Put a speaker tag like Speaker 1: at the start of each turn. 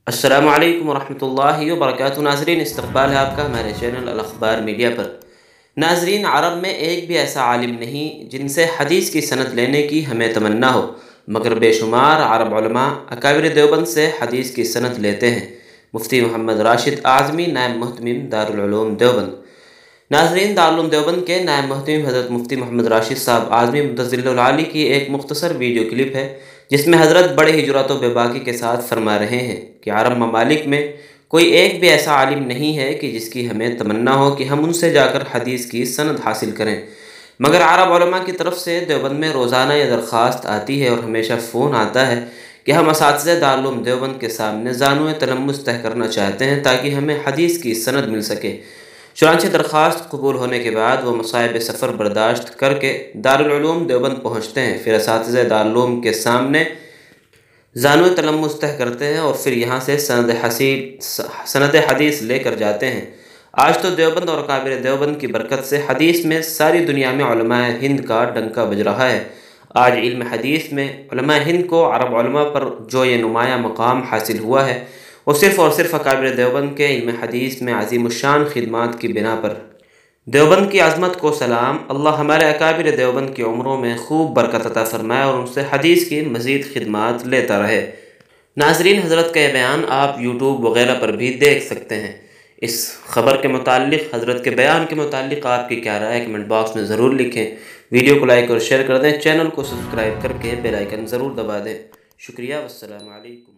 Speaker 1: السلام علیکم ورحمۃ اللہ وبرکاتہ۔ ناظرین، استقبال ہے آپ کا ہمارے چینل الاخبار میڈیا پر۔ ناظرین، عرب میں ایک بھی ایسا عالم نہیں جن سے حدیث کی سند لینے کی ہمیں تمنا ہو، مگر بے شمار عرب علماء اکابر دیوبند سے حدیث کی سند لیتے ہیں۔ مفتی محمد راشد اعظمی، نائب محتمم دارالعلوم دیوبند۔ ناظرین، دارالعلوم دیوبند کے نائب محتمم حضرت مفتی محمد راشد صاحب اعظمی مدظل العالی کی ایک مختصر ویڈیو کلپ ہے، جس میں حضرت بڑے ہی جرأت و بے باکی کے ساتھ فرما رہے ہیں کہ عرب ممالک میں کوئی ایک بھی ایسا عالم نہیں ہے کہ جس کی ہمیں تمنا ہو کہ ہم ان سے جا کر حدیث کی سند حاصل کریں، مگر عرب علماء کی طرف سے دیوبند میں روزانہ یہ درخواست آتی ہے اور ہمیشہ فون آتا ہے کہ ہم اساتذہ دارالعلوم دیوبند کے سامنے زانو تلمس طے کرنا چاہتے ہیں تاکہ ہمیں حدیث کی سند مل سکے۔ چنانچہ درخواست قبول ہونے کے بعد وہ مصائب سفر برداشت کر کے دارالعلوم دیوبند پہنچتے ہیں، پھر اساتذہ دارالعلوم کے سامنے زانو تلمس طے کرتے ہیں اور پھر یہاں سے سند حدیث لے کر جاتے ہیں۔ آج تو دیوبند اور اکابر دیوبند کی برکت سے حدیث میں ساری دنیا میں علماء ہند کا ڈنکا بج رہا ہے۔ آج علم حدیث میں علماء ہند کو عرب علماء پر جو یہ نمایاں مقام حاصل ہوا ہے، وہ صرف اور صرف اکابر دیوبند کے علم حدیث میں عظیم الشان خدمات کی بنا پر۔ دیوبند کی عظمت کو سلام۔ اللہ ہمارے اکابر دیوبند کی عمروں میں خوب برکت عطا فرمائے اور ان سے حدیث کی مزید خدمات لیتا رہے۔ ناظرین، حضرت کا یہ بیان آپ یوٹیوب وغیرہ پر بھی دیکھ سکتے ہیں۔ اس خبر کے متعلق، حضرت کے بیان کے متعلق آپ کی کیا رائے ہے، کمنٹ باکس میں ضرور لکھیں۔ ویڈیو کو لائک اور شیئر کر دیں، چینل کو سبسکرائب کر کے بیل آئیکن ضرور دبا دیں۔ شکریہ، والسلام علیکم۔